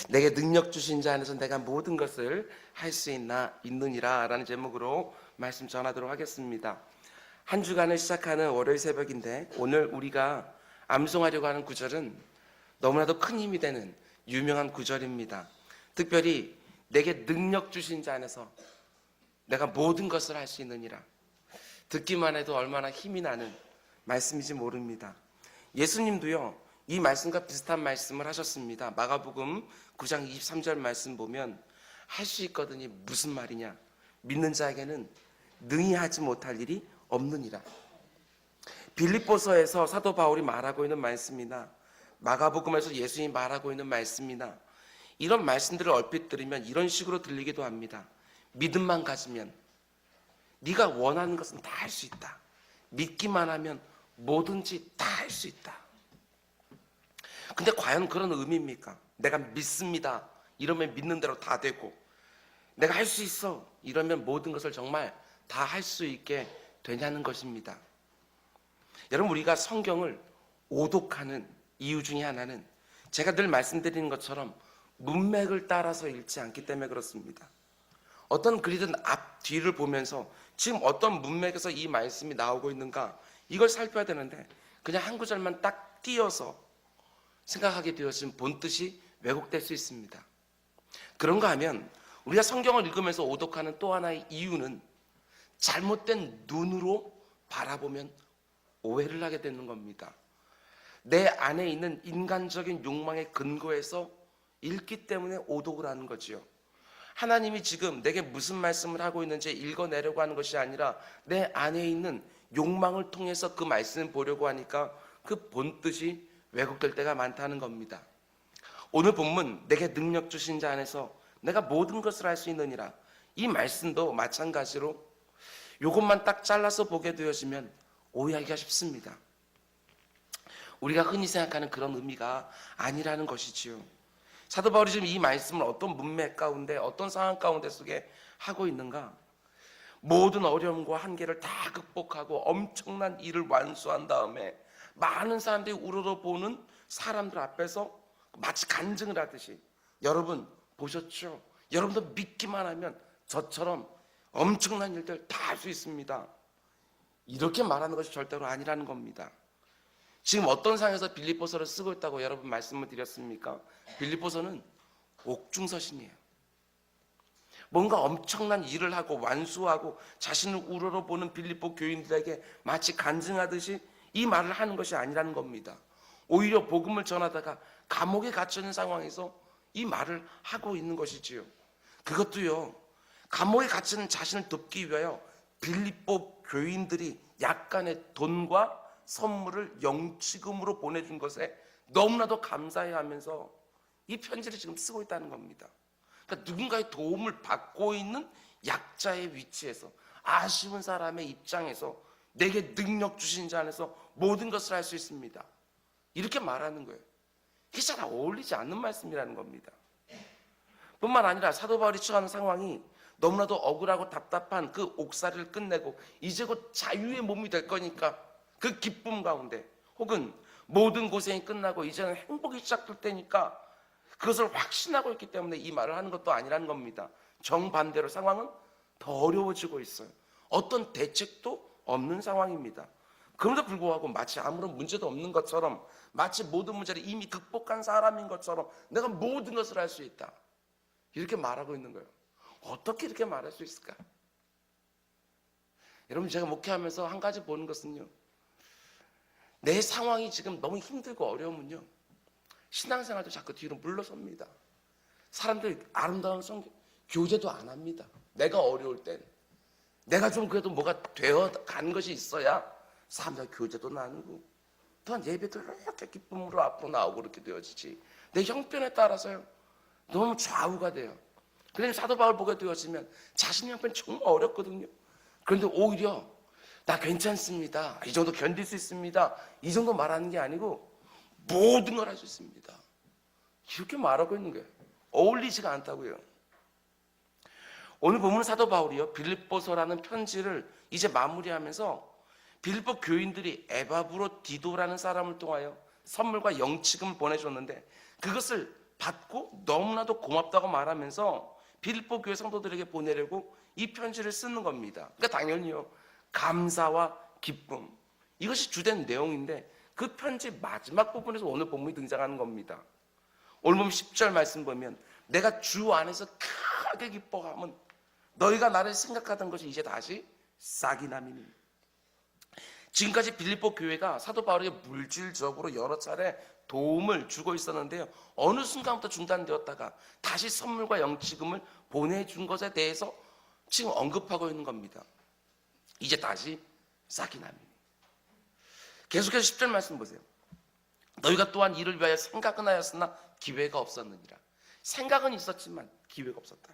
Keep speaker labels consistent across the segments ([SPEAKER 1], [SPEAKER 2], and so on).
[SPEAKER 1] 내게 능력 주신 자 안에서 내가 모든 것을 할 수 있느니라 라는 제목으로 말씀 전하도록 하겠습니다. 한 주간을 시작하는 월요일 새벽인데 오늘 우리가 암송하려고 하는 구절은 너무나도 큰 힘이 되는 유명한 구절입니다. 특별히 내게 능력 주신 자 안에서 내가 모든 것을 할 수 있느니라. 듣기만 해도 얼마나 힘이 나는 말씀인지 모릅니다. 예수님도요, 이 말씀과 비슷한 말씀을 하셨습니다. 마가복음 9장 23절 말씀 보면 할 수 있거든이 무슨 말이냐? 믿는 자에게는 능히 하지 못할 일이 없느니라. 빌립보서에서 사도 바울이 말하고 있는 말씀이나 마가복음에서 예수님이 말하고 있는 말씀이나 이런 말씀들을 얼핏 들으면 이런 식으로 들리기도 합니다. 믿음만 가지면 네가 원하는 것은 다 할 수 있다. 믿기만 하면 뭐든지 다 할 수 있다. 근데 과연 그런 의미입니까? 내가 믿습니다. 이러면 믿는 대로 다 되고, 내가 할 수 있어. 이러면 모든 것을 정말 다 할 수 있게 되냐는 것입니다. 여러분, 우리가 성경을 오독하는 이유 중에 하나는 제가 늘 말씀드리는 것처럼 문맥을 따라서 읽지 않기 때문에 그렇습니다. 어떤 글이든 앞, 뒤를 보면서 지금 어떤 문맥에서 이 말씀이 나오고 있는가 이걸 살펴야 되는데 그냥 한 구절만 딱 띄어서 생각하게 되어지면 본뜻이 왜곡될 수 있습니다. 그런가 하면 우리가 성경을 읽으면서 오독하는 또 하나의 이유는 잘못된 눈으로 바라보면 오해를 하게 되는 겁니다. 내 안에 있는 인간적인 욕망의 근거에서 읽기 때문에 오독을 하는 거지요. 하나님이 지금 내게 무슨 말씀을 하고 있는지 읽어내려고 하는 것이 아니라 내 안에 있는 욕망을 통해서 그 말씀을 보려고 하니까 그 본뜻이 왜곡될 때가 많다는 겁니다. 오늘 본문 내게 능력 주신 자 안에서 내가 모든 것을 할 수 있느니라, 이 말씀도 마찬가지로 이것만 딱 잘라서 보게 되어지면 오해하기가 쉽습니다. 우리가 흔히 생각하는 그런 의미가 아니라는 것이지요. 사도 바울이 지금 이 말씀을 어떤 문맥 가운데 어떤 상황 가운데 속에 하고 있는가? 모든 어려움과 한계를 다 극복하고 엄청난 일을 완수한 다음에 많은 사람들이 우러러보는 사람들 앞에서 마치 간증을 하듯이, 여러분 보셨죠? 여러분도 믿기만 하면 저처럼 엄청난 일들 다 할 수 있습니다. 이렇게 말하는 것이 절대로 아니라는 겁니다. 지금 어떤 상황에서 빌립보서를 쓰고 있다고 여러분 말씀을 드렸습니까? 빌립보서는 옥중서신이에요. 뭔가 엄청난 일을 하고 완수하고 자신을 우러러보는 빌립보 교인들에게 마치 간증하듯이 이 말을 하는 것이 아니라는 겁니다. 오히려 복음을 전하다가 감옥에 갇혀 있는 상황에서 이 말을 하고 있는 것이지요. 그것도요, 감옥에 갇혀 있는 자신을 돕기 위하여 빌립보 교인들이 약간의 돈과 선물을 영치금으로 보내준 것에 너무나도 감사해하면서 이 편지를 지금 쓰고 있다는 겁니다. 그러니까 누군가의 도움을 받고 있는 약자의 위치에서, 아쉬운 사람의 입장에서 내게 능력 주신 자 안에서 모든 것을 할 수 있습니다, 이렇게 말하는 거예요. 이게 잘 어울리지 않는 말씀이라는 겁니다. 뿐만 아니라 사도 바울이 처하는 상황이 너무나도 억울하고 답답한 그 옥살이를 끝내고 이제 곧 자유의 몸이 될 거니까 그 기쁨 가운데, 혹은 모든 고생이 끝나고 이제는 행복이 시작될 때니까 그것을 확신하고 있기 때문에 이 말을 하는 것도 아니라는 겁니다. 정반대로 상황은 더 어려워지고 있어요. 어떤 대책도 없는 상황입니다. 그럼에도 불구하고 마치 아무런 문제도 없는 것처럼, 마치 모든 문제를 이미 극복한 사람인 것처럼 내가 모든 것을 할 수 있다, 이렇게 말하고 있는 거예요. 어떻게 이렇게 말할 수 있을까? 여러분, 제가 목회하면서 한 가지 보는 것은요, 내 상황이 지금 너무 힘들고 어려우면요, 신앙생활도 자꾸 뒤로 물러섭니다. 사람들이 아름다운 성경 교제도 안 합니다. 내가 어려울 땐 내가 좀 그래도 뭐가 되어 간 것이 있어야 사람들 교제도 나누고 또한 예배도 이렇게 기쁨으로 앞으로 나오고 그렇게 되어지지, 내 형편에 따라서요 너무 좌우가 돼요. 그래서 사도 바울 보게 되어지면 자신 형편 정말 어렵거든요. 그런데 오히려 나 괜찮습니다, 이 정도 견딜 수 있습니다, 이 정도 말하는 게 아니고 모든 걸 할 수 있습니다, 이렇게 말하고 있는 거예요. 어울리지가 않다고요. 오늘 보면 사도 바울이요, 빌립보서라는 편지를 이제 마무리하면서 빌립보 교인들이 에바브로 디도라는 사람을 통하여 선물과 영치금을 보내줬는데 그것을 받고 너무나도 고맙다고 말하면서 빌립보 교회 성도들에게 보내려고 이 편지를 쓰는 겁니다. 그러니까 당연히요, 감사와 기쁨, 이것이 주된 내용인데 그 편지 마지막 부분에서 오늘 본문이 등장하는 겁니다. 오늘 보면 10절 말씀 보면 내가 주 안에서 크게 기뻐함은 너희가 나를 생각하던 것이 이제 다시 싹이 남이니. 지금까지 빌립보 교회가 사도 바울에게 물질적으로 여러 차례 도움을 주고 있었는데요, 어느 순간부터 중단되었다가 다시 선물과 영치금을 보내준 것에 대해서 지금 언급하고 있는 겁니다. 이제 다시 싹이 남이니. 계속해서 10절 말씀 보세요. 너희가 또한 이를 위하여 생각은 하였으나 기회가 없었느니라. 생각은 있었지만 기회가 없었다.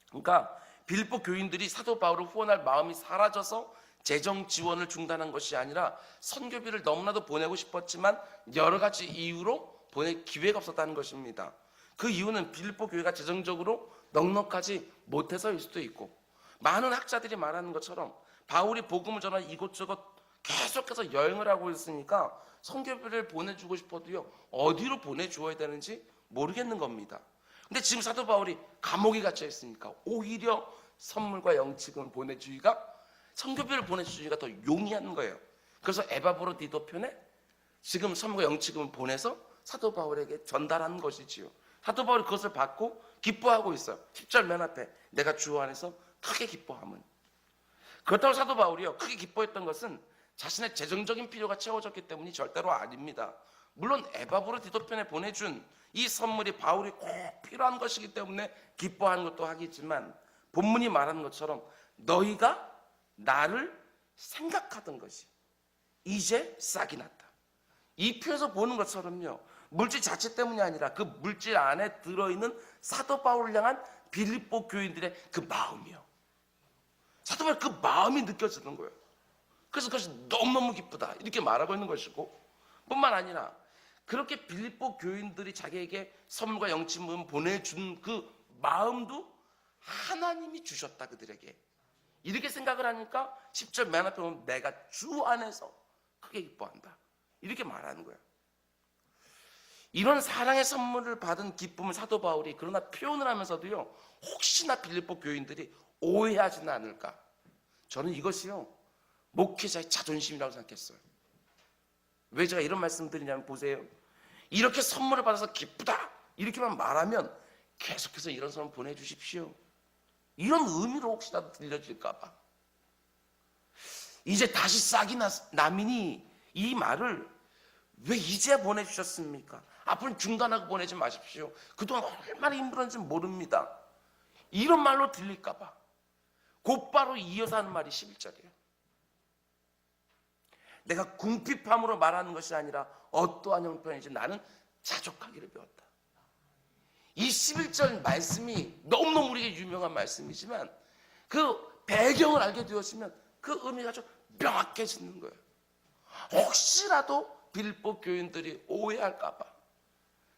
[SPEAKER 1] 그러니까 빌립보 교인들이 사도 바울을 후원할 마음이 사라져서 재정 지원을 중단한 것이 아니라 선교비를 너무나도 보내고 싶었지만 여러 가지 이유로 보낼 기회가 없었다는 것입니다. 그 이유는 빌립보 교회가 재정적으로 넉넉하지 못해서일 수도 있고, 많은 학자들이 말하는 것처럼 바울이 복음을 전하는 이곳저곳 계속해서 여행을 하고 있으니까 선교비를 보내주고 싶어도요, 어디로 보내주어야 되는지 모르겠는 겁니다. 근데 지금 사도 바울이 감옥에 갇혀 있으니까 오히려 선물과 영치금을 보내주기가, 선교비를 보내주기가 더 용이한 거예요. 그래서 에바브로디도 편에 지금 선물과 영치금을 보내서 사도 바울에게 전달하는 것이지요. 사도 바울이 그것을 받고 기뻐하고 있어요. 10절 맨 앞에 내가 주 안에서 크게 기뻐함은. 그렇다고 사도 바울이요, 크게 기뻐했던 것은 자신의 재정적인 필요가 채워졌기 때문이 절대로 아닙니다. 물론 에바브로디도 편에 보내준 이 선물이 바울이 꼭 필요한 것이기 때문에 기뻐하는 것도 하겠지만, 본문이 말하는 것처럼 너희가 나를 생각하던 것이 이제 싹이 났다. 이 표에서 보는 것처럼요, 물질 자체 때문이 아니라 그 물질 안에 들어있는 사도 바울을 향한 빌립보 교인들의 그 마음이요, 사도 바울 그 마음이 느껴지는 거예요. 그래서 그것이 너무너무 기쁘다 이렇게 말하고 있는 것이고, 뿐만 아니라 그렇게 빌립보 교인들이 자기에게 선물과 영치금 보내준 그 마음도 하나님이 주셨다 그들에게, 이렇게 생각을 하니까 10절 맨 앞에 보면 내가 주 안에서 크게 기뻐한다 이렇게 말하는 거예요. 이런 사랑의 선물을 받은 기쁨을 사도 바울이 그러나 표현을 하면서도요, 혹시나 빌립보 교인들이 오해하지는 않을까, 저는 이것이요 목회자의 자존심이라고 생각했어요. 왜 제가 이런 말씀 드리냐면, 보세요, 이렇게 선물을 받아서 기쁘다 이렇게만 말하면 계속해서 이런 선물 보내주십시오, 이런 의미로 혹시라도 들려질까 봐. 이제 다시 싹이 남이니, 이 말을 왜 이제 보내주셨습니까? 앞으로는 중단하고 보내지 마십시오, 그동안 얼마나 힘들었는지 모릅니다, 이런 말로 들릴까 봐 곧바로 이어서 하는 말이 11절이에요. 내가 궁핍함으로 말하는 것이 아니라 어떠한 형편이지 나는 자족하기를 배웠다. 이 11절 말씀이 너무너무 우리에게 유명한 말씀이지만 그 배경을 알게 되었으면 그 의미가 좀 명확해지는 거예요. 혹시라도 빌립보 교인들이 오해할까 봐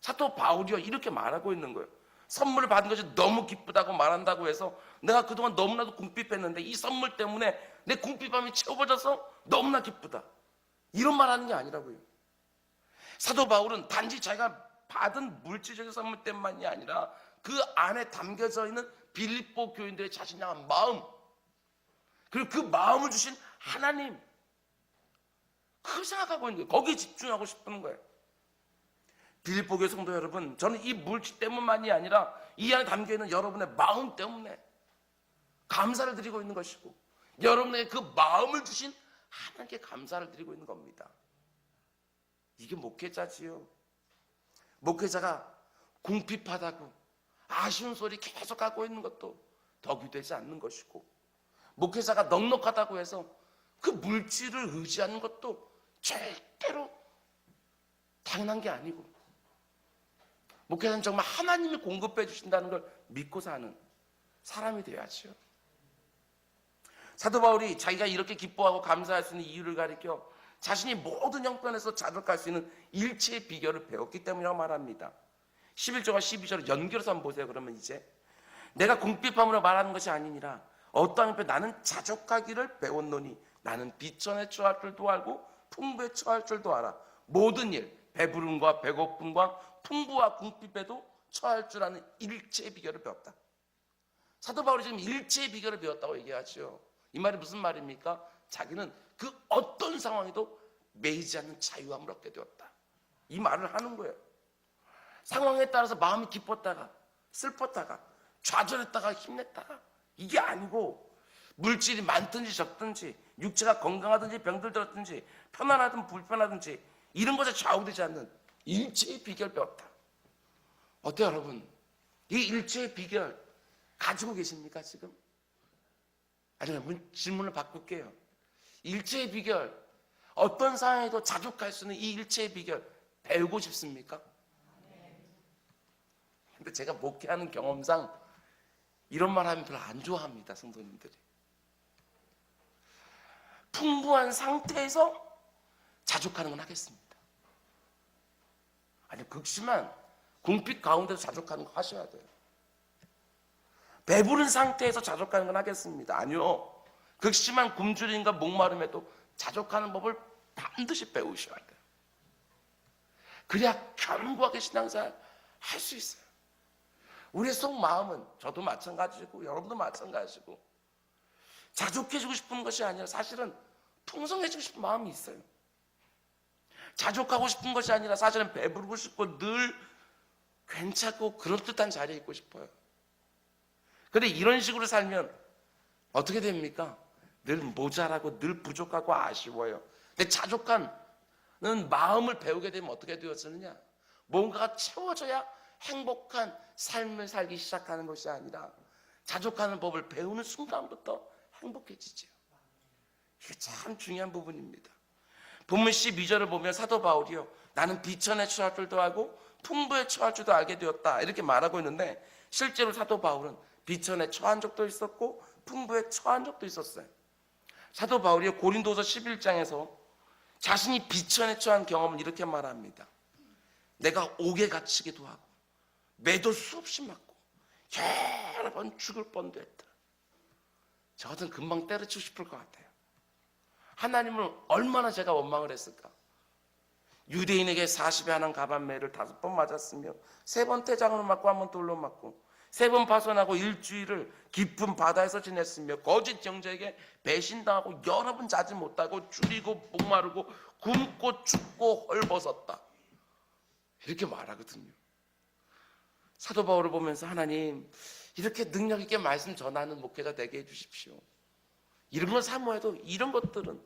[SPEAKER 1] 사도 바울이요 이렇게 말하고 있는 거예요. 선물을 받은 것이 너무 기쁘다고 말한다고 해서 내가 그동안 너무나도 궁핍했는데 이 선물 때문에 내 궁핍함이 채워져서 너무나 기쁘다, 이런 말하는 게 아니라고요. 사도 바울은 단지 자기가 받은 물질적인 선물 때문만이 아니라 그 안에 담겨져 있는 빌립보 교인들의 자신 향한 마음, 그리고 그 마음을 주신 하나님, 그걸 생각하고 있는 거예요. 거기에 집중하고 싶은 거예요. 빌립보 교회 성도 여러분, 저는 이 물질 때문만이 아니라 이 안에 담겨있는 여러분의 마음 때문에 감사를 드리고 있는 것이고, 여러분에게 그 마음을 주신 하나님께 감사를 드리고 있는 겁니다. 이게 목회자지요. 목회자가 궁핍하다고 아쉬운 소리 계속 하고 있는 것도 덕이 되지 않는 것이고, 목회자가 넉넉하다고 해서 그 물질을 의지하는 것도 절대로 당연한 게 아니고, 목회자는 정말 하나님이 공급해 주신다는 걸 믿고 사는 사람이 되어야죠. 사도 바울이 자기가 이렇게 기뻐하고 감사할 수 있는 이유를 가리켜 자신이 모든 형편에서 자족할 수 있는 일체의 비결을 배웠기 때문이라고 말합니다. 11절과 12절을 연결해서 한번 보세요. 그러면 이제 내가 궁핍함으로 말하는 것이 아니니라 어떠한 형편 나는 자족하기를 배웠노니 나는 비천에 처할 줄도 알고 풍부에 처할 줄도 알아. 모든 일, 배부름과 배고픔과 풍부와 궁핍에도 처할 줄 아는 일체의 비결을 배웠다. 사도 바울이 지금 일체의 비결을 배웠다고 얘기하죠. 이 말이 무슨 말입니까? 자기는 그 어떤 상황에도 매이지 않는 자유함을 얻게 되었다. 이 말을 하는 거예요. 상황에 따라서 마음이 기뻤다가 슬펐다가 좌절했다가 힘냈다가 이게 아니고 물질이 많든지 적든지 육체가 건강하든지 병들든지 편안하든 불편하든지 이런 것에 좌우되지 않는 일체의 비결 배웠다. 어때요 여러분? 이 일체의 비결 가지고 계십니까 지금? 아니면 질문을 바꿀게요. 일체의 비결, 어떤 상황에도 자족할 수 있는 이 일체의 비결 배우고 싶습니까? 근데 제가 목회하는 경험상 이런 말 하면 별로 안 좋아합니다, 성도님들이. 풍부한 상태에서 자족하는 건 하겠습니다. 아니, 극심한 궁핍 가운데서 자족하는 거 하셔야 돼요. 배부른 상태에서 자족하는 건 하겠습니다. 아니요. 극심한 굶주림과 목마름에도 자족하는 법을 반드시 배우셔야 돼요. 그래야 견고하게 신앙생활 할 수 있어요. 우리의 속마음은 저도 마찬가지고 여러분도 마찬가지고 자족해지고 싶은 것이 아니라 사실은 풍성해지고 싶은 마음이 있어요. 자족하고 싶은 것이 아니라 사실은 배부르고 싶고 늘 괜찮고 그럴듯한 자리에 있고 싶어요. 그런데 이런 식으로 살면 어떻게 됩니까? 늘 모자라고 늘 부족하고 아쉬워요. 근데 자족하는 마음을 배우게 되면 어떻게 되었느냐? 뭔가가 채워져야 행복한 삶을 살기 시작하는 것이 아니라 자족하는 법을 배우는 순간부터 행복해지죠. 이게 참 중요한 부분입니다. 본문 12절을 보면 사도 바울이요, 나는 비천에 처할 줄도 알고 풍부에 처할 줄도 알게 되었다 이렇게 말하고 있는데, 실제로 사도 바울은 비천에 처한 적도 있었고 풍부에 처한 적도 있었어요. 사도 바울이 고린도서 11장에서 자신이 비천에 처한 경험을 이렇게 말합니다. 내가 옥에 갇히기도 하고 매도 수없이 맞고 여러 번 죽을 뻔도 했더라. 저 같은 금방 때려치고 싶을 것 같아요. 하나님을 얼마나 제가 원망을 했을까. 유대인에게 40에 하나 가반매를 5번 맞았으며 3번 태장으로 맞고 1번 돌로 맞고 3번 파손하고 일주일을 깊은 바다에서 지냈으며 거짓 형제에게 배신당하고 여러 번 자지 못하고 줄이고 목마르고 굶고 춥고 헐벗었다 이렇게 말하거든요. 사도 바울을 보면서 하나님 이렇게 능력 있게 말씀 전하는 목회자 되게 해주십시오. 이런 걸 사모해도 이런 것들은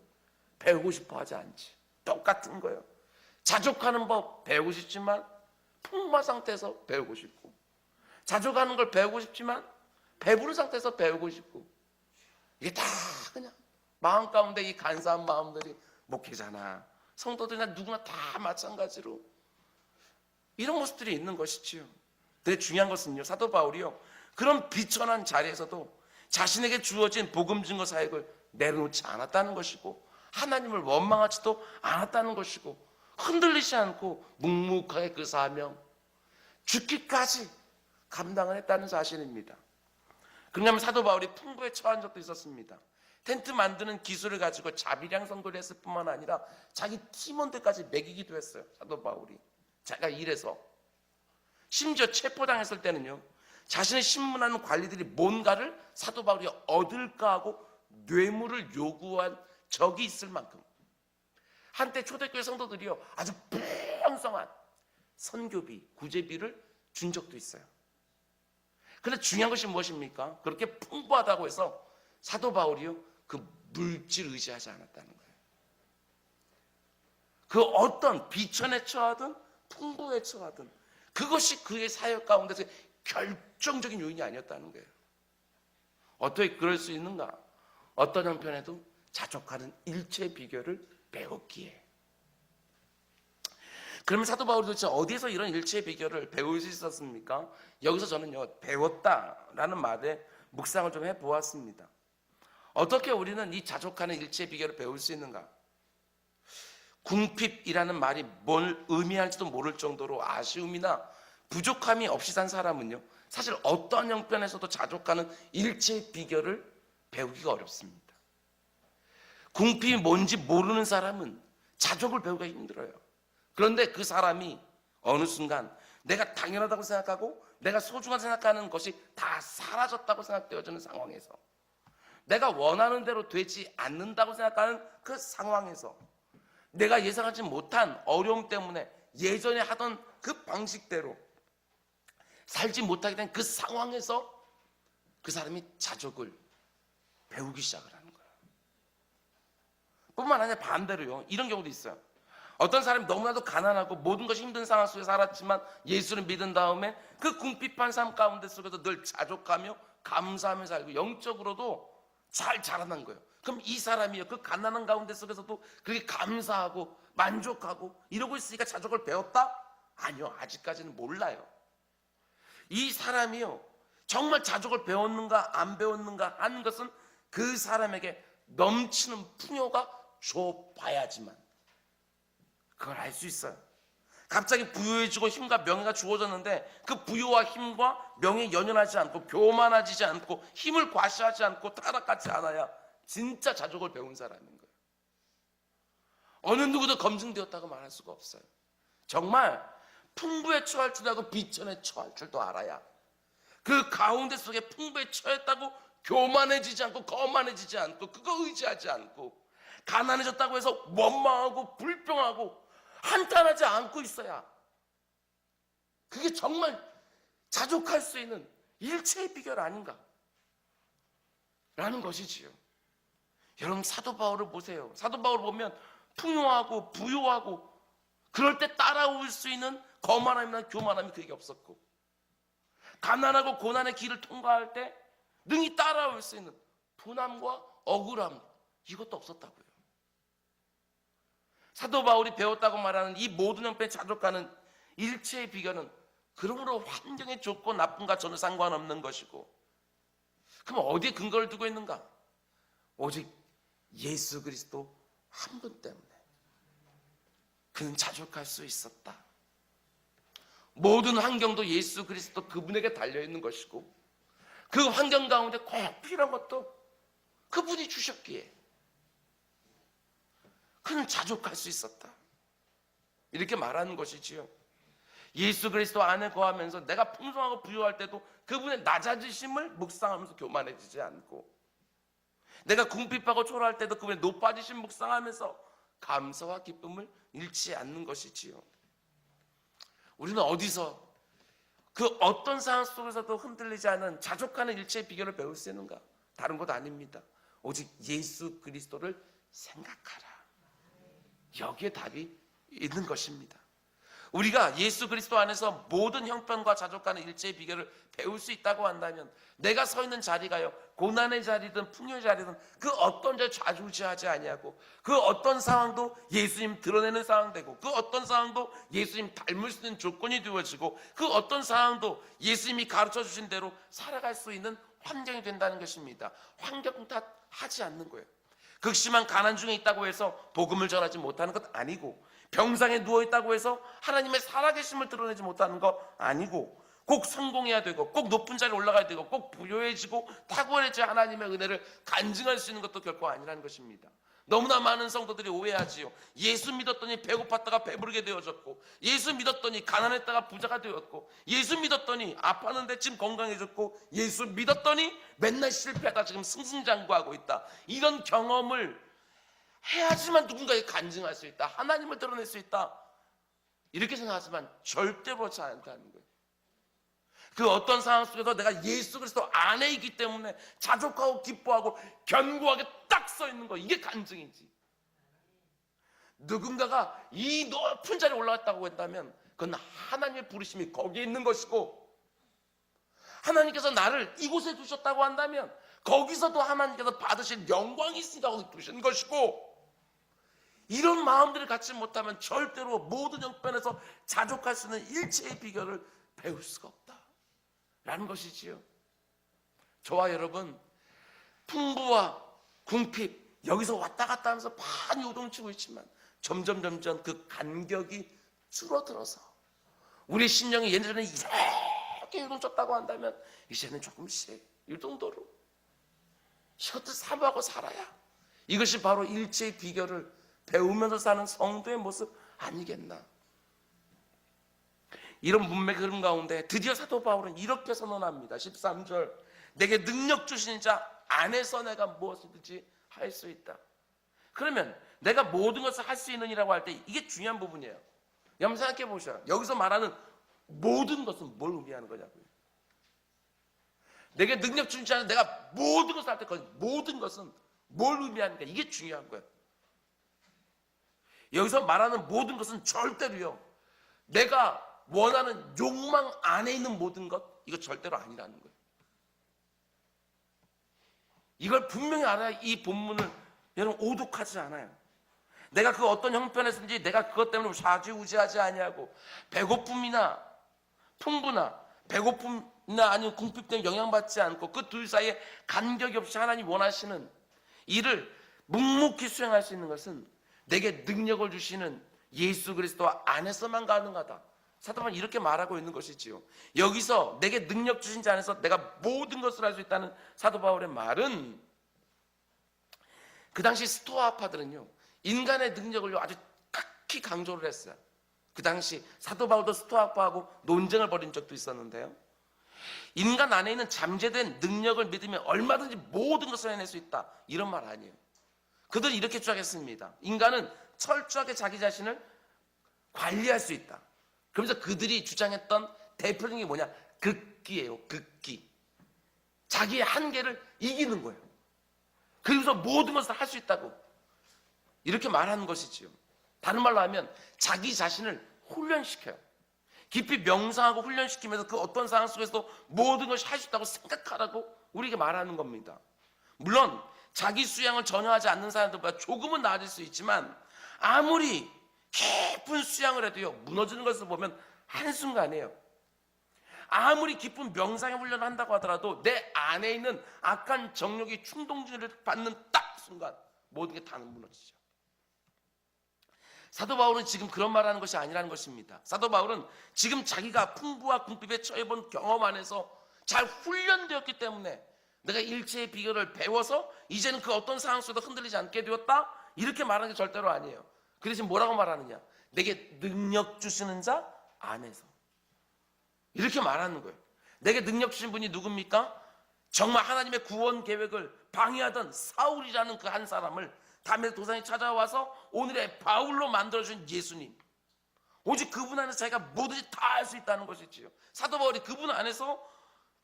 [SPEAKER 1] 배우고 싶어 하지 않지. 똑같은 거예요. 자족하는 법 배우고 싶지만 풍부한 상태에서 배우고 싶고, 자족하는 걸 배우고 싶지만 배부른 상태에서 배우고 싶고, 이게 다 그냥 마음 가운데 이 간사한 마음들이 목회자나 성도들이나 누구나 다 마찬가지로 이런 모습들이 있는 것이지요. 근데 중요한 것은요, 사도 바울이요, 그런 비천한 자리에서도 자신에게 주어진 복음 증거 사역을 내려놓지 않았다는 것이고 하나님을 원망하지도 않았다는 것이고 흔들리지 않고 묵묵하게 그 사명 죽기까지 감당을 했다는 사실입니다. 그러냐면 사도 바울이 풍부에 처한 적도 있었습니다. 텐트 만드는 기술을 가지고 자비량 선교를 했을 뿐만 아니라 자기 팀원들까지 먹이기도 했어요. 사도 바울이 자기가 일해서. 심지어 체포당했을 때는요, 자신을 신문하는 관리들이 뭔가를 사도 바울이 얻을까 하고 뇌물을 요구한 적이 있을 만큼 한때 초대교회 성도들이요, 아주 풍성한 선교비, 구제비를 준 적도 있어요. 그런데 중요한 것이 무엇입니까? 그렇게 풍부하다고 해서 사도 바울이요, 그 물질 의지하지 않았다는 거예요. 그 어떤 비천에 처하든 풍부에 처하든 그것이 그의 사역 가운데서 결정적인 요인이 아니었다는 거예요. 어떻게 그럴 수 있는가? 어떤 형편에도 자족하는 일체의 비결을 배웠기에. 그러면 사도 바울이 도대체 어디에서 이런 일체의 비결을 배울 수 있었습니까? 여기서 저는요, 배웠다라는 말에 묵상을 좀 해보았습니다. 어떻게 우리는 이 자족하는 일체의 비결을 배울 수 있는가? 궁핍이라는 말이 뭘 의미할지도 모를 정도로 아쉬움이나 부족함이 없이 산 사람은요, 사실 어떤 형편에서도 자족하는 일체의 비결을 배우기가 어렵습니다. 궁핍이 뭔지 모르는 사람은 자족을 배우기가 힘들어요. 그런데 그 사람이 어느 순간 내가 당연하다고 생각하고 내가 소중하다고 생각하는 것이 다 사라졌다고 생각되어지는 상황에서, 내가 원하는 대로 되지 않는다고 생각하는 그 상황에서, 내가 예상하지 못한 어려움 때문에 예전에 하던 그 방식대로 살지 못하게 된 그 상황에서 그 사람이 자족을 배우기 시작을 하는 거예요. 뿐만 아니라 반대로요, 이런 경우도 있어요. 어떤 사람이 너무나도 가난하고 모든 것이 힘든 상황 속에 살았지만 예수를 믿은 다음에 그 궁핍한 삶 가운데 속에서 늘 자족하며 감사하며 살고 영적으로도 잘 자라난 거예요. 그럼 이 사람이요, 그 가난한 가운데 속에서도 그렇게 감사하고 만족하고 이러고 있으니까 자족을 배웠다? 아니요, 아직까지는 몰라요. 이 사람이요, 정말 자족을 배웠는가 안 배웠는가 하는 것은 그 사람에게 넘치는 풍요가 줘봐야지만 그걸 알 수 있어요. 갑자기 부유해지고 힘과 명예가 주어졌는데 그 부유와 힘과 명예에 연연하지 않고 교만해지지 않고 힘을 과시하지 않고 타락하지 않아야 진짜 자족을 배운 사람인 거예요. 어느 누구도 검증되었다고 말할 수가 없어요. 정말 풍부에 처할 줄 알고 비천에 처할 줄도 알아야 그 가운데 속에 풍부에 처했다고 교만해지지 않고 거만해지지 않고 그거 의지하지 않고 가난해졌다고 해서 원망하고 불평하고 한탄하지 않고 있어야 그게 정말 자족할 수 있는 일체의 비결 아닌가 라는 것이지요. 여러분, 사도 바울을 보세요. 사도 바울을 보면 풍요하고 부유하고 그럴 때 따라올 수 있는 거만함이나 교만함이 그에게 없었고, 가난하고 고난의 길을 통과할 때 능히 따라올 수 있는 분함과 억울함, 이것도 없었다고요. 사도 바울이 배웠다고 말하는 이 모든 형편에 자족하는 일체의 비결은 그러므로 환경이 좋고 나쁜가 전혀 상관없는 것이고, 그럼 어디에 근거를 두고 있는가? 오직 예수 그리스도 한 분 때문에 그는 자족할 수 있었다. 모든 환경도 예수 그리스도 그분에게 달려있는 것이고, 그 환경 가운데 꼭 필요한 것도 그분이 주셨기에 그는 자족할 수 있었다. 이렇게 말하는 것이지요. 예수 그리스도 안에 거하면서 내가 풍성하고 부유할 때도 그분의 낮아지심을 묵상하면서 교만해지지 않고, 내가 궁핍하고 초라할 때도 그분의 높아지심 묵상하면서 감사와 기쁨을 잃지 않는 것이지요. 우리는 어디서 그 어떤 상황 속에서도 흔들리지 않은 자족하는 일체의 비결을 배울 수 있는가? 다른 것 아닙니다. 오직 예수 그리스도를 생각하라. 여기에 답이 있는 것입니다. 우리가 예수 그리스도 안에서 모든 형편과 자족하는 일체의 비결을 배울 수 있다고 한다면, 내가 서 있는 자리가요, 고난의 자리든 풍요의 자리든 그 어떤 자리 좌지우지하지 아니하고, 그 어떤 상황도 예수님 드러내는 상황되고, 그 어떤 상황도 예수님 닮을 수 있는 조건이 되어지고, 그 어떤 상황도 예수님이 가르쳐 주신 대로 살아갈 수 있는 환경이 된다는 것입니다. 환경 탓하지 않는 거예요. 극심한 가난 중에 있다고 해서 복음을 전하지 못하는 것 아니고, 병상에 누워있다고 해서 하나님의 살아계심을 드러내지 못하는 것 아니고, 꼭 성공해야 되고 꼭 높은 자리에 올라가야 되고 꼭 부유해지고 탁월해져야 하나님의 은혜를 간증할 수 있는 것도 결코 아니라는 것입니다. 너무나 많은 성도들이 오해하지요. 예수 믿었더니 배고팠다가 배부르게 되어졌고, 예수 믿었더니 가난했다가 부자가 되었고, 예수 믿었더니 아팠는데 지금 건강해졌고, 예수 믿었더니 맨날 실패하다 지금 승승장구하고 있다. 이런 경험을 해야지만 누군가에게 간증할 수 있다, 하나님을 드러낼 수 있다, 이렇게 생각하지만 절대로 그렇지 않다는 거예요. 그 어떤 상황 속에서 내가 예수 그리스도 안에 있기 때문에 자족하고 기뻐하고 견고하게 딱 서 있는 거, 이게 간증이지. 누군가가 이 높은 자리에 올라갔다고 했다면 그건 하나님의 부르심이 거기에 있는 것이고, 하나님께서 나를 이곳에 두셨다고 한다면 거기서도 하나님께서 받으실 영광이 있으니까 거기 두신 것이고, 이런 마음들을 갖지 못하면 절대로 모든 형편에서 자족할 수 있는 일체의 비결을 배울 수가 없다라는 것이지요. 저와 여러분, 풍부와 궁핍 여기서 왔다 갔다 하면서 많이 요동치고 있지만 점점 그 간격이 줄어들어서 우리 심령이 예전에 이렇게 요동쳤다고 한다면 이제는 조금씩 이 정도로 이것도 사모하고 살아야, 이것이 바로 일체의 비결을 배우면서 사는 성도의 모습 아니겠나. 이런 문맥의 흐름 가운데 드디어 사도 바울은 이렇게 선언합니다. 13절, 내게 능력 주신 자 안에서 내가 무엇이든지 할 수 있다. 그러면 내가 모든 것을 할 수 있느니라고 할 때 이게 중요한 부분이에요. 여러분 생각해 보셔요. 여기서 말하는 모든 것은 뭘 의미하는 거냐고요. 내게 능력 주신 자는 내가 모든 것을 할 때 모든 것은 뭘 의미하는가, 이게 중요한 거예요. 여기서 말하는 모든 것은 절대로요, 내가 원하는 욕망 안에 있는 모든 것, 이거 절대로 아니라는 거예요. 이걸 분명히 알아야 이 본문을 여러분 오독하지 않아요. 내가 그 어떤 형편에서든지 내가 그것 때문에 좌지우지하지 아니하고 배고픔이나 풍부나 배고픔이나 아니면 궁핍 때문에 영향받지 않고 그 둘 사이에 간격이 없이 하나님 원하시는 일을 묵묵히 수행할 수 있는 것은 내게 능력을 주시는 예수 그리스도 안에서만 가능하다. 사도 바울은 이렇게 말하고 있는 것이지요. 여기서 내게 능력 주신 자 안에서 내가 모든 것을 할 수 있다는 사도 바울의 말은, 그 당시 스토아파들은요, 인간의 능력을 아주 극히 강조를 했어요. 그 당시 사도 바울도 스토아파하고 논쟁을 벌인 적도 있었는데요, 인간 안에 있는 잠재된 능력을 믿으면 얼마든지 모든 것을 해낼 수 있다, 이런 말 아니에요. 그들은 이렇게 주장했습니다. 인간은 철저하게 자기 자신을 관리할 수 있다. 그러면서 그들이 주장했던 대표적인 게 뭐냐? 극기예요. 극기. 자기의 한계를 이기는 거예요. 그래서 모든 것을 할 수 있다고 이렇게 말하는 것이지요. 다른 말로 하면 자기 자신을 훈련시켜요. 깊이 명상하고 훈련시키면서 그 어떤 상황 속에서도 모든 것이 할 수 있다고 생각하라고 우리에게 말하는 겁니다. 물론 자기 수양을 전혀 하지 않는 사람들보다 조금은 나아질 수 있지만, 아무리 깊은 수양을 해도요, 무너지는 것을 보면 한순간이에요. 아무리 깊은 명상의 훈련을 한다고 하더라도 내 안에 있는 악한 정욕이 충동질을 받는 딱 순간 모든 게 다 무너지죠. 사도 바울은 지금 그런 말하는 것이 아니라는 것입니다. 사도 바울은 지금 자기가 풍부와 궁핍에 처해본 경험 안에서 잘 훈련되었기 때문에 내가 일체의 비결을 배워서 이제는 그 어떤 상황 속에도 흔들리지 않게 되었다, 이렇게 말하는 게 절대로 아니에요. 그 대신 뭐라고 말하느냐? 내게 능력 주시는 자 안에서, 이렇게 말하는 거예요. 내게 능력 주신 분이 누굽니까? 정말 하나님의 구원 계획을 방해하던 사울이라는 그 한 사람을 다메섹 도상에 찾아와서 오늘의 바울로 만들어준 예수님, 오직 그분 안에서 자기가 뭐든지 다 할 수 있다는 것이지요. 사도 바울이 그분 안에서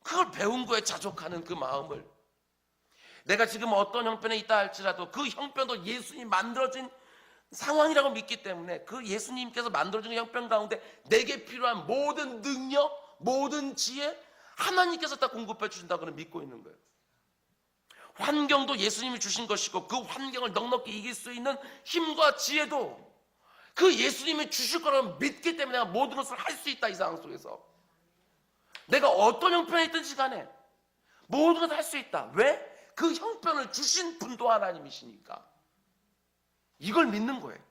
[SPEAKER 1] 그걸 배운 거에 자족하는 그 마음을, 내가 지금 어떤 형편에 있다 할지라도 그 형편도 예수님 만들어진 상황이라고 믿기 때문에 그 예수님께서 만들어준 형편 가운데 내게 필요한 모든 능력, 모든 지혜 하나님께서 다 공급해 주신다고 믿고 있는 거예요. 환경도 예수님이 주신 것이고 그 환경을 넉넉히 이길 수 있는 힘과 지혜도 그 예수님이 주실 거라고 믿기 때문에 내가 모든 것을 할 수 있다. 이 상황 속에서 내가 어떤 형편에 있든지 간에 모든 것을 할 수 있다. 왜? 그 형편을 주신 분도 하나님이시니까. 이걸 믿는 거예요.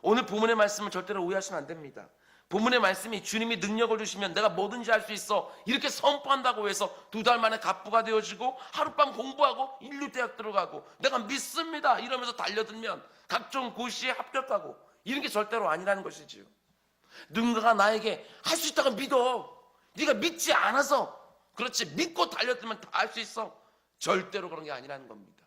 [SPEAKER 1] 오늘 본문의 말씀은 절대로 오해하시면 안 됩니다. 본문의 말씀이 주님이 능력을 주시면 내가 뭐든지 할 수 있어 이렇게 선포한다고 해서 2달 만에 갑부가 되어지고 하룻밤 공부하고 인류대학 들어가고 내가 믿습니다 이러면서 달려들면 각종 고시에 합격하고 이런 게 절대로 아니라는 것이지요. 누군가가 나에게 할 수 있다고 믿어, 네가 믿지 않아서 그렇지, 믿고 달려들면 다 할 수 있어, 절대로 그런 게 아니라는 겁니다.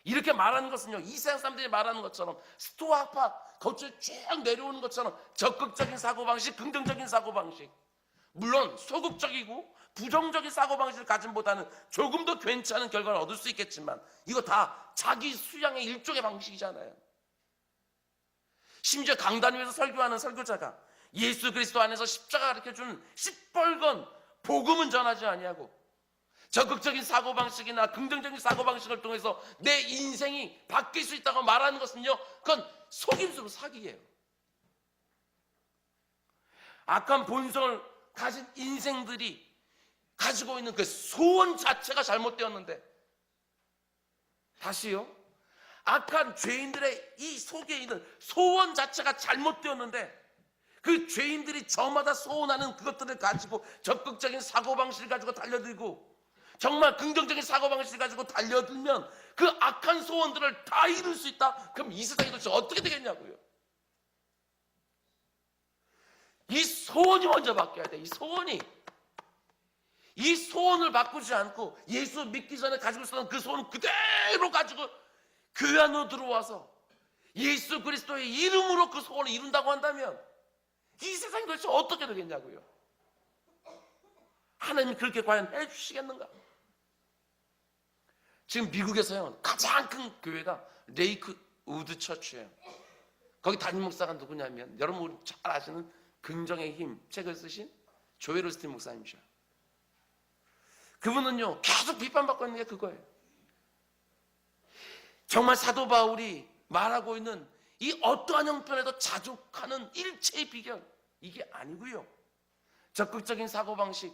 [SPEAKER 1] 이렇게 말하는 것은요, 이 세상 사람들이 말하는 것처럼 스토아파 거칠 쭉 내려오는 것처럼 적극적인 사고방식, 긍정적인 사고방식, 물론 소극적이고 부정적인 사고방식을 가짐보다는 조금 더 괜찮은 결과를 얻을 수 있겠지만 이거 다 자기 수양의 일종의 방식이잖아요. 심지어 강단 위에서 설교하는 설교자가 예수 그리스도 안에서 십자가 가르쳐주는 시뻘건 복음은 전하지 아니하고 적극적인 사고방식이나 긍정적인 사고방식을 통해서 내 인생이 바뀔 수 있다고 말하는 것은요, 그건 속임수로 사기예요. 악한 본성을 가진 인생들이 가지고 있는 그 소원 자체가 잘못되었는데, 다시요, 악한 죄인들의 이 속에 있는 소원 자체가 잘못되었는데 그 죄인들이 저마다 소원하는 그것들을 가지고 적극적인 사고방식을 가지고 달려들고 정말 긍정적인 사고방식을 가지고 달려들면 그 악한 소원들을 다 이룰 수 있다? 그럼 이 세상이 도대체 어떻게 되겠냐고요. 이 소원이 먼저 바뀌어야 돼. 이 소원을 바꾸지 않고 예수 믿기 전에 가지고 있었던 그 소원을 그대로 가지고 교회 안으로 들어와서 예수 그리스도의 이름으로 그 소원을 이룬다고 한다면 이 세상이 도대체 어떻게 되겠냐고요. 하나님이 그렇게 과연 해주시겠는가? 지금 미국에서요 가장 큰 교회가 레이크 우드 처치예요. 거기 담임 목사가 누구냐면 여러분 잘 아시는 긍정의 힘 책을 쓰신 조엘 오스틴 목사님이죠. 그분은요 계속 비판받고 있는 게 그거예요. 정말 사도 바울이 말하고 있는 이 어떠한 형편에도 자족하는 일체의 비결, 이게 아니고요. 적극적인 사고방식,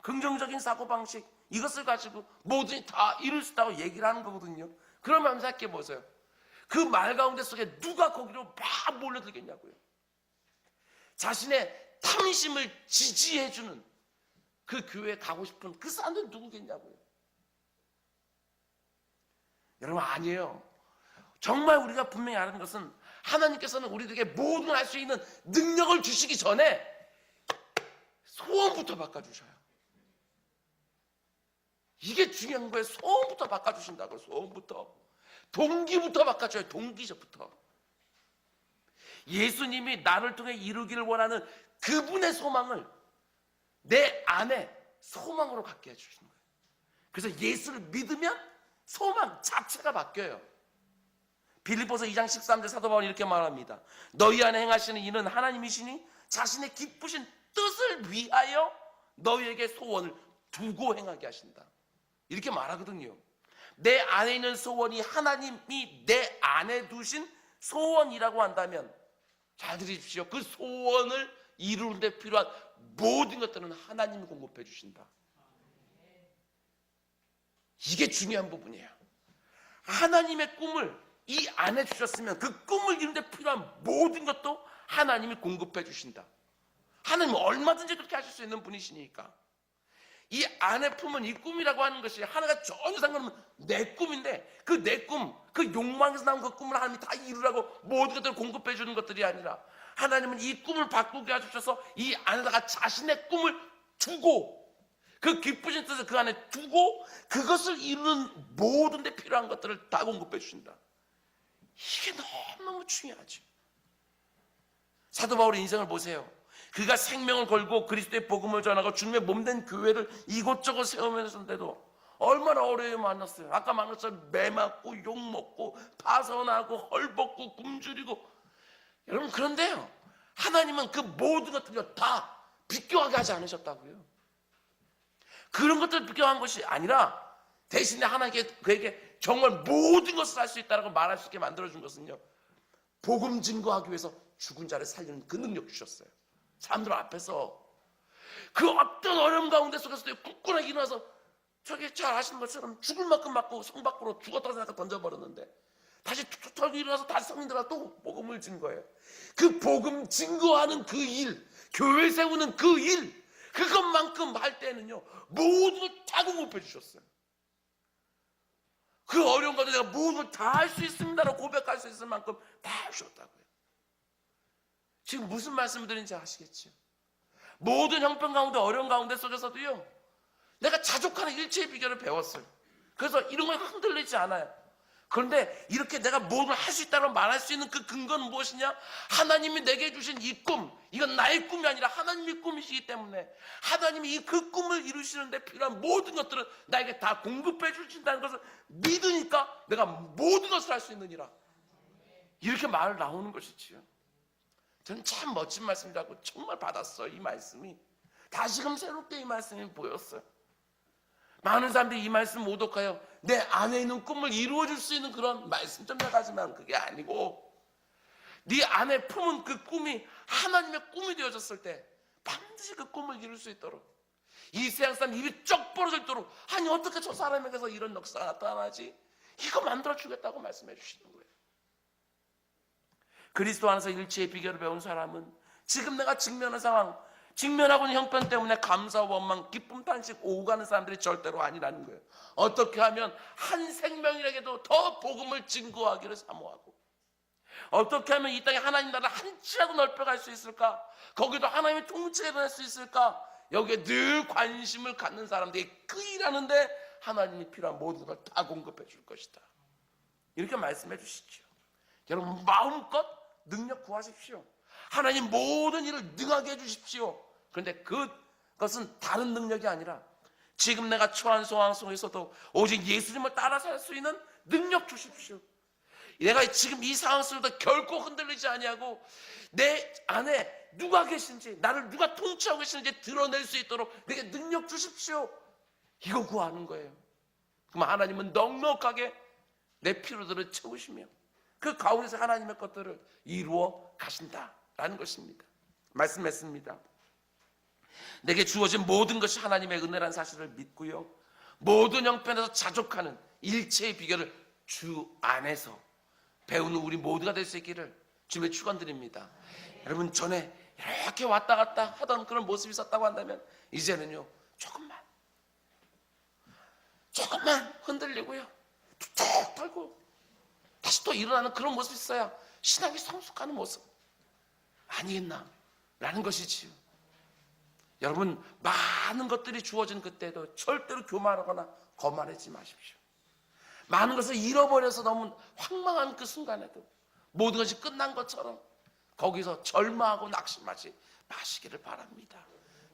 [SPEAKER 1] 긍정적인 사고방식, 이것을 가지고 뭐든지 다 이룰 수 있다고 얘기를 하는 거거든요. 그러면 생각해 보세요. 그 말 가운데 속에 누가 거기로 막 몰려들겠냐고요. 자신의 탐심을 지지해주는 그 교회에 가고 싶은 그 사람들은 누구겠냐고요. 여러분, 아니에요. 정말 우리가 분명히 아는 것은 하나님께서는 우리들에게 모든 걸 할 수 있는 능력을 주시기 전에 소원부터 바꿔주셔요. 이게 중요한 거예요. 소원부터 바꿔주신다고요. 소원부터. 동기부터 바꿔줘요. 동기부터. 예수님이 나를 통해 이루기를 원하는 그분의 소망을 내 안에 소망으로 갖게 해주시는 거예요. 그래서 예수를 믿으면 소망 자체가 바뀌어요. 빌립보서 2장 13절 사도 바울이 이렇게 말합니다. 너희 안에 행하시는 이는 하나님이시니 자신의 기쁘신 뜻을 위하여 너희에게 소원을 두고 행하게 하신다. 이렇게 말하거든요. 내 안에 있는 소원이 하나님이 내 안에 두신 소원이라고 한다면 잘 들으십시오. 그 소원을 이루는 데 필요한 모든 것들은 하나님이 공급해 주신다. 이게 중요한 부분이에요. 하나님의 꿈을 이 안에 주셨으면 그 꿈을 이루는 데 필요한 모든 것도 하나님이 공급해 주신다. 하나님은 얼마든지 그렇게 하실 수 있는 분이시니까. 이 안에 품은 이 꿈이라고 하는 것이 하나가 전혀 상관없는 내 꿈인데 그 내 꿈, 그 욕망에서 나온 그 꿈을 하나님이 다 이루라고 모든 것들을 공급해 주는 것들이 아니라 하나님은 이 꿈을 바꾸게 해주셔서 이 안에다가 자신의 꿈을 두고 그 기쁘신 뜻을 그 안에 두고 그것을 이루는 모든 데 필요한 것들을 다 공급해 주신다. 이게 너무너무 중요하죠. 사도 바울의 인생을 보세요. 그가 생명을 걸고 그리스도의 복음을 전하고 주님의 몸된 교회를 이곳저곳 세우면서인데도 얼마나 어려움을 만났어요. 아까 말했잖아요. 매 맞고 욕먹고 파선하고 헐벗고 굶주리고. 여러분, 그런데요 하나님은 그 모든 것들을 다 비껴하게 하지 않으셨다고요. 그런 것들을 비껴한 것이 아니라 대신에 하나님께 그에게 정말 모든 것을 할 수 있다고 말할 수 있게 만들어준 것은요, 복음 증거하기 위해서 죽은 자를 살리는 그 능력 주셨어요. 사람들 앞에서 그 어떤 어려움 가운데 속에서도 굳건하게 일어나서 저기 잘 아시는 것처럼 죽을 만큼 맞고 성 밖으로 죽었다고 생각하고 던져버렸는데 다시 툭툭 일어나서 다시 성민들과 또 복음을 증거해요. 그 복음 증거하는 그 일, 교회 세우는 그 일, 그것만큼 할 때는요 모든 걸 다 공급해 주셨어요. 그 어려운 가운데 내가 모든 걸 다 할 수 있습니다라고 고백할 수 있을 만큼 다 주셨다고요. 지금 무슨 말씀을 드리는지 아시겠죠? 모든 형편 가운데 어려운 가운데 속에서도요 내가 자족하는 일체의 비결을 배웠어요. 그래서 이런 걸 흔들리지 않아요. 그런데 이렇게 내가 뭘 할 수 있다고 말할 수 있는 그 근거는 무엇이냐? 하나님이 내게 주신 이 꿈, 이건 나의 꿈이 아니라 하나님의 꿈이시기 때문에 하나님이 그 꿈을 이루시는 데 필요한 모든 것들은 나에게 다 공급해 주신다는 것을 믿으니까 내가 모든 것을 할 수 있느니라. 이렇게 말 나오는 것이지요. 저는 참 멋진 말씀이라고 정말 받았어요. 이 말씀이 다시금 새롭게 이 말씀이 보였어요. 많은 사람들이 이 말씀 모독하여 내 안에 있는 꿈을 이루어줄 수 있는 그런 말씀 좀 나가지만 그게 아니고 네 안에 품은 그 꿈이 하나님의 꿈이 되어졌을 때 반드시 그 꿈을 이룰 수 있도록 이 세상 사람 입이 쩍 벌어질도록 아니 어떻게 저 사람에게서 이런 역사가 나타나지? 이거 만들어주겠다고 말씀해 주시는 거예요. 그리스도 안에서 일체의 비결을 배운 사람은 지금 내가 직면한 상황, 직면하고 있는 형편 때문에 감사, 원망, 기쁨, 탄식 오고 가는 사람들이 절대로 아니라는 거예요. 어떻게 하면 한 생명이라도 더 복음을 증거하기를 사모하고 어떻게 하면 이 땅에 하나님 나라 한치라도 넓혀갈 수 있을까? 거기도 하나님의 통치가 일어날 수 있을까? 여기에 늘 관심을 갖는 사람들이 그 일하는데 하나님이 필요한 모든 걸 다 공급해 줄 것이다. 이렇게 말씀해 주시죠. 여러분 마음껏 능력 구하십시오. 하나님 모든 일을 능하게 해주십시오. 그런데 그것은 다른 능력이 아니라 지금 내가 처한 상황 속에서도 오직 예수님을 따라 살 수 있는 능력 주십시오. 내가 지금 이 상황 속에서 결코 흔들리지 아니하고 내 안에 누가 계신지, 나를 누가 통치하고 계신지 드러낼 수 있도록 내게 능력 주십시오. 이거 구하는 거예요. 그럼 하나님은 넉넉하게 내 필요들을 채우시며 그 가운데서 하나님의 것들을 이루어 가신다라는 것입니다. 말씀했습니다. 내게 주어진 모든 것이 하나님의 은혜라는 사실을 믿고요, 모든 형편에서 자족하는 일체의 비결을 주 안에서 배우는 우리 모두가 될 수 있기를 주님의 축원드립니다. 여러분 전에 이렇게 왔다 갔다 하던 그런 모습이 있었다고 한다면 이제는요 조금만 흔들리고요 툭툭 털고 다시 또 일어나는 그런 모습이 있어야 신앙이 성숙하는 모습 아니겠나 라는 것이지요. 여러분 많은 것들이 주어진 그때도 절대로 교만하거나 거만하지 마십시오. 많은 것을 잃어버려서 너무 황망한 그 순간에도 모든 것이 끝난 것처럼 거기서 절망하고 낙심하지 마시기를 바랍니다.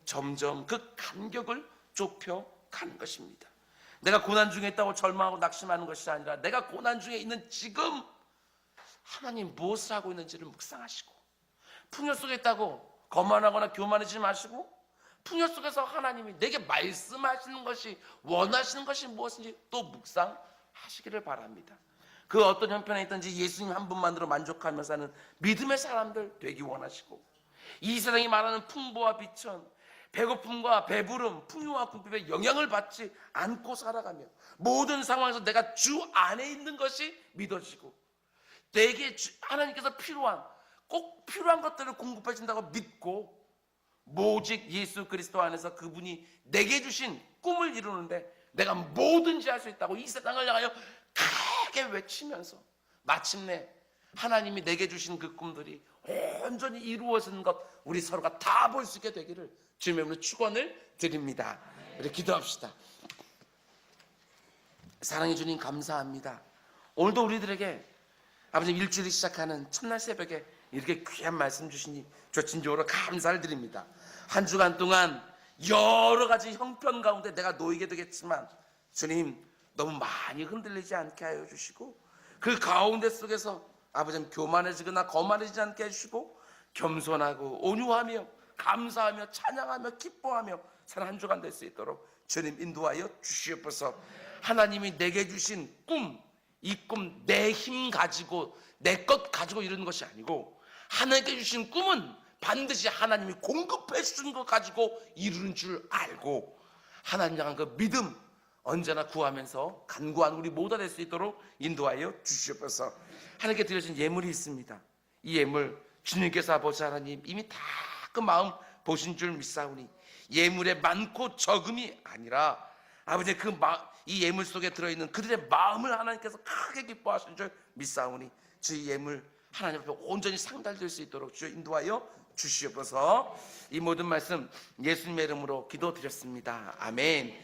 [SPEAKER 1] 점점 그 간격을 좁혀가는 것입니다. 내가 고난 중에 있다고 절망하고 낙심하는 것이 아니라 내가 고난 중에 있는 지금 하나님 무엇을 하고 있는지를 묵상하시고, 풍요 속에 있다고 거만하거나 교만하지 마시고 풍요 속에서 하나님이 내게 말씀하시는 것이, 원하시는 것이 무엇인지 또 묵상하시기를 바랍니다. 그 어떤 형편에 있든지 예수님 한 분만으로 만족하며 사는 믿음의 사람들 되기 원하시고, 이 세상이 말하는 풍부와 비천, 배고픔과 배부름, 풍요와 궁핍에 영향을 받지 않고 살아가며 모든 상황에서 내가 주 안에 있는 것이 믿어지고 내게 하나님께서 꼭 필요한 것들을 공급해 준다고 믿고 오직 예수 그리스도 안에서 그분이 내게 주신 꿈을 이루는데 내가 뭐든지 할 수 있다고 이 세상을 향하여 크게 외치면서 마침내 하나님이 내게 주신 그 꿈들이 온전히 이루어지는 것 우리 서로가 다 볼 수 있게 되기를 주님의 이름으로 축원을 드립니다. 우리 기도합시다. 사랑해 주님 감사합니다. 오늘도 우리들에게 아버지 일주일이 시작하는 첫날 새벽에 이렇게 귀한 말씀 주시니 저 진정으로 감사를 드립니다. 한 주간 동안 여러 가지 형편 가운데 내가 놓이게 되겠지만 주님 너무 많이 흔들리지 않게 하여 주시고 그 가운데 속에서 아버지 교만해지거나 거만해지지 않게 해주시고 겸손하고 온유하며 감사하며 찬양하며 기뻐하며 사는 한 주간 될 수 있도록 주님 인도하여 주시옵소서. 하나님이 내게 주신 꿈, 이 꿈 내 힘 가지고 내 것 가지고 이루는 것이 아니고 하나님께 주신 꿈은 반드시 하나님이 공급해 주신 것 가지고 이루는 줄 알고 하나님 향한 그 믿음 언제나 구하면서 간구한 우리 모두가 될 수 있도록 인도하여 주시옵소서. 하나님께 드려진 예물이 있습니다. 이 예물 주님께서 아버지 하나님 이미 다 그 마음 보신 줄 믿사오니 예물의 많고 적음이 아니라 아버지 이 예물 속에 들어있는 그들의 마음을 하나님께서 크게 기뻐하신 줄 믿사오니 주 예물 하나님 앞에 온전히 상달될 수 있도록 주여 인도하여 주시옵소서. 이 모든 말씀 예수님의 이름으로 기도드렸습니다. 아멘.